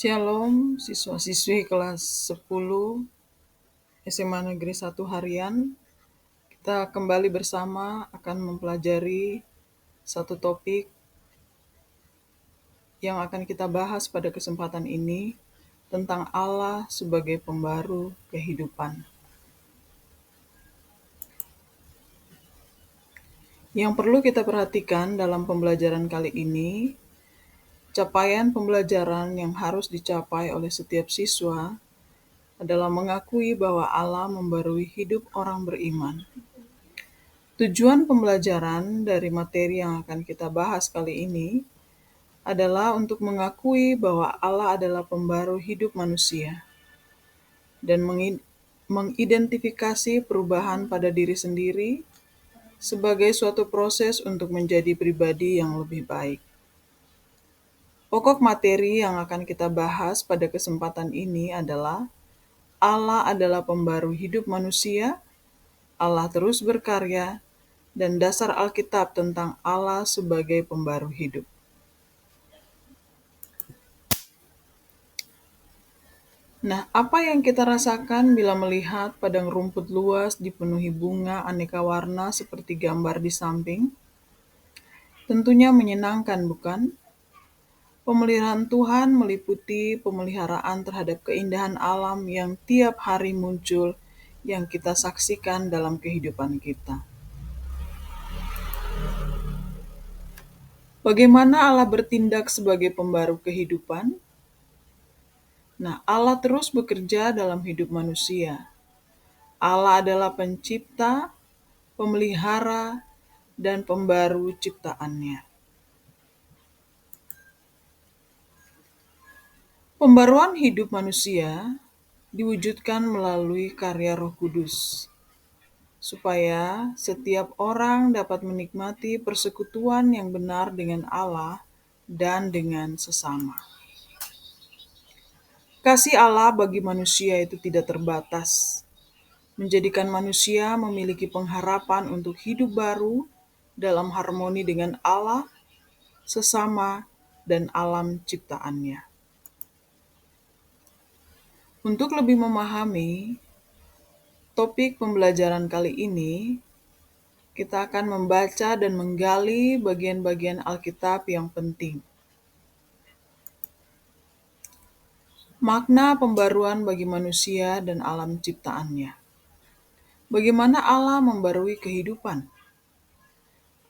Shalom, siswa-siswi kelas 10 SMA Negeri 1 Harian. Kita kembali bersama akan mempelajari satu topik yang akan kita bahas pada kesempatan ini tentang Allah sebagai pembaru kehidupan. Yang perlu kita perhatikan dalam pembelajaran kali ini, capaian pembelajaran yang harus dicapai oleh setiap siswa adalah mengakui bahwa Allah membarui hidup orang beriman. Tujuan pembelajaran dari materi yang akan kita bahas kali ini adalah untuk mengakui bahwa Allah adalah pembaru hidup manusia dan mengidentifikasi perubahan pada diri sendiri sebagai suatu proses untuk menjadi pribadi yang lebih baik. Pokok materi yang akan kita bahas pada kesempatan ini adalah Allah adalah pembaru hidup manusia, Allah terus berkarya, dan dasar Alkitab tentang Allah sebagai pembaru hidup. Nah, apa yang kita rasakan bila melihat padang rumput luas dipenuhi bunga aneka warna seperti gambar di samping? Tentunya menyenangkan, bukan? Pemeliharaan Tuhan meliputi pemeliharaan terhadap keindahan alam yang tiap hari muncul yang kita saksikan dalam kehidupan kita. Bagaimana Allah bertindak sebagai pembaru kehidupan? Nah, Allah terus bekerja dalam hidup manusia. Allah adalah pencipta, pemelihara, dan pembaru ciptaannya. Pembaruan hidup manusia diwujudkan melalui karya Roh Kudus, supaya setiap orang dapat menikmati persekutuan yang benar dengan Allah dan dengan sesama. Kasih Allah bagi manusia itu tidak terbatas, menjadikan manusia memiliki pengharapan untuk hidup baru dalam harmoni dengan Allah, sesama, dan alam ciptaannya. Untuk lebih memahami topik pembelajaran kali ini, kita akan membaca dan menggali bagian-bagian Alkitab yang penting. Makna pembaruan bagi manusia dan alam ciptaannya. Bagaimana Allah membarui kehidupan?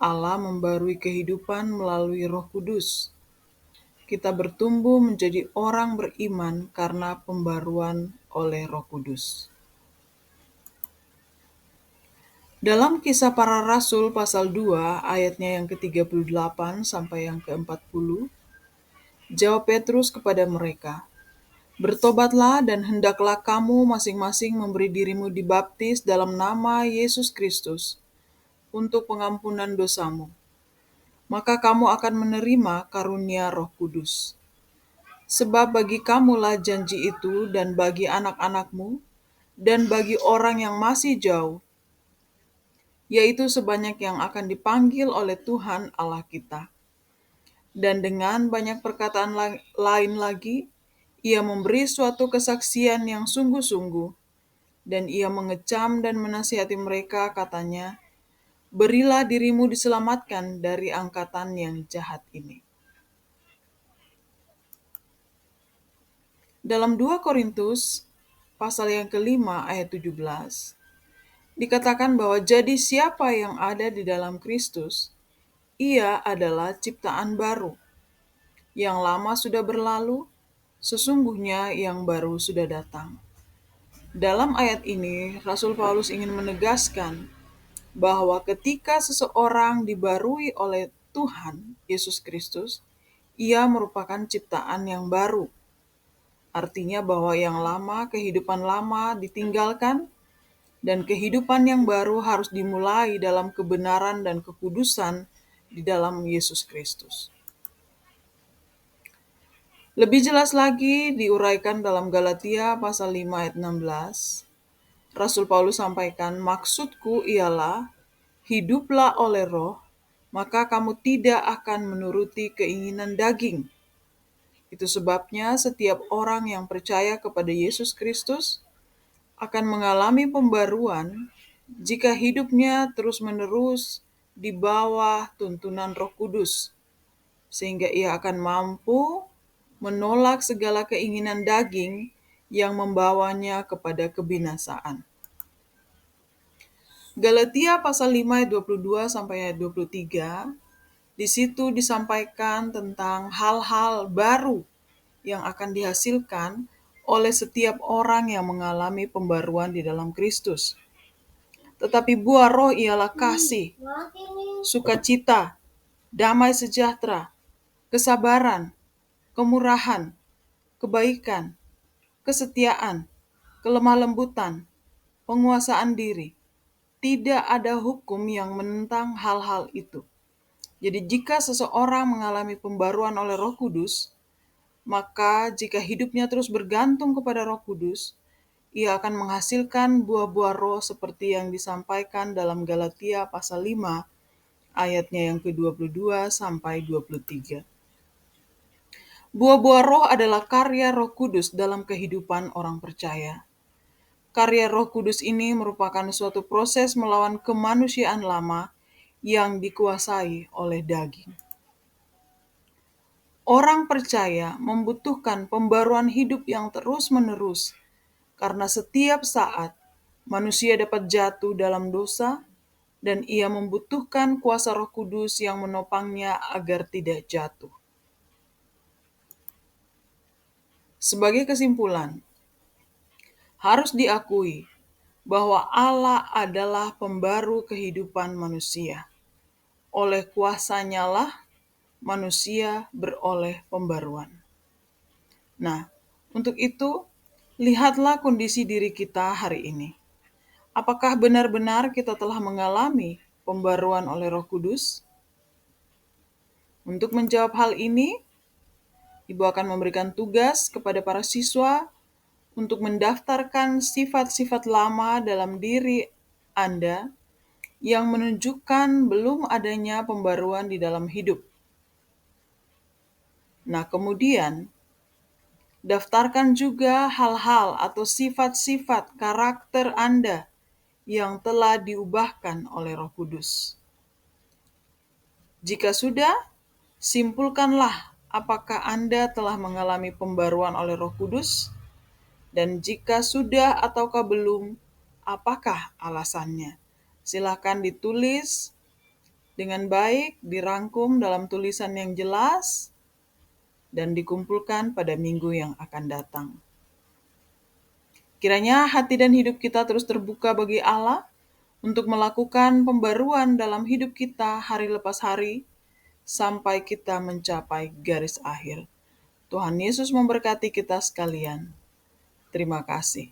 Allah membarui kehidupan melalui Roh Kudus. Kita bertumbuh menjadi orang beriman karena pembaruan oleh Roh Kudus. Dalam Kisah Para Rasul pasal 2 ayatnya yang ke-38 sampai yang ke-40, jawab Petrus kepada mereka, "Bertobatlah dan hendaklah kamu masing-masing memberi dirimu dibaptis dalam nama Yesus Kristus untuk pengampunan dosamu. Maka kamu akan menerima karunia Roh Kudus. Sebab bagi kamulah janji itu dan bagi anak-anakmu dan bagi orang yang masih jauh, yaitu sebanyak yang akan dipanggil oleh Tuhan Allah kita." Dan dengan banyak perkataan lain lagi, ia memberi suatu kesaksian yang sungguh-sungguh, dan ia mengecam dan menasihati mereka, katanya, "Berilah dirimu diselamatkan dari angkatan yang jahat ini." Dalam 2 Korintus pasal yang kelima ayat 17, dikatakan bahwa jadi siapa yang ada di dalam Kristus, ia adalah ciptaan baru. Yang lama sudah berlalu, sesungguhnya yang baru sudah datang. Dalam ayat ini, Rasul Paulus ingin menegaskan bahwa ketika seseorang dibarui oleh Tuhan Yesus Kristus, ia merupakan ciptaan yang baru. Artinya bahwa yang lama, kehidupan lama ditinggalkan, dan kehidupan yang baru harus dimulai dalam kebenaran dan kekudusan di dalam Yesus Kristus. Lebih jelas lagi diuraikan dalam Galatia pasal 5 ayat 16. Rasul Paulus sampaikan, "Maksudku ialah, hiduplah oleh Roh, maka kamu tidak akan menuruti keinginan daging." Itu sebabnya setiap orang yang percaya kepada Yesus Kristus akan mengalami pembaruan jika hidupnya terus-menerus di bawah tuntunan Roh Kudus, sehingga ia akan mampu menolak segala keinginan daging yang membawanya kepada kebinasaan. Galatia pasal 5 ayat 22 sampai ayat 23, di situ disampaikan tentang hal-hal baru yang akan dihasilkan oleh setiap orang yang mengalami pembaruan di dalam Kristus. Tetapi buah roh ialah kasih, sukacita, damai sejahtera, kesabaran, kemurahan, kebaikan, kesetiaan, kelemah lembutan, penguasaan diri. Tidak ada hukum yang menentang hal-hal itu. Jadi jika seseorang mengalami pembaruan oleh Roh Kudus, maka jika hidupnya terus bergantung kepada Roh Kudus, ia akan menghasilkan buah-buah roh seperti yang disampaikan dalam Galatia pasal 5 ayatnya yang ke-22 sampai 23. Buah-buah roh adalah karya Roh Kudus dalam kehidupan orang percaya. Karya Roh Kudus ini merupakan suatu proses melawan kemanusiaan lama yang dikuasai oleh daging. Orang percaya membutuhkan pembaruan hidup yang terus-menerus, karena setiap saat manusia dapat jatuh dalam dosa, dan ia membutuhkan kuasa Roh Kudus yang menopangnya agar tidak jatuh. Sebagai kesimpulan, harus diakui bahwa Allah adalah pembaru kehidupan manusia. Oleh kuasanya lah manusia beroleh pembaruan. Nah, untuk itu, lihatlah kondisi diri kita hari ini. Apakah benar-benar kita telah mengalami pembaruan oleh Roh Kudus? Untuk menjawab hal ini, Ibu akan memberikan tugas kepada para siswa untuk mendaftarkan sifat-sifat lama dalam diri Anda yang menunjukkan belum adanya pembaruan di dalam hidup. Nah, kemudian daftarkan juga hal-hal atau sifat-sifat karakter Anda yang telah diubahkan oleh Roh Kudus. Jika sudah, simpulkanlah apakah Anda telah mengalami pembaruan oleh Roh Kudus, dan jika sudah ataukah belum, apakah alasannya? Silakan ditulis dengan baik, dirangkum dalam tulisan yang jelas, dan dikumpulkan pada minggu yang akan datang. Kiranya hati dan hidup kita terus terbuka bagi Allah untuk melakukan pembaruan dalam hidup kita hari lepas hari, sampai kita mencapai garis akhir. Tuhan Yesus memberkati kita sekalian. Terima kasih.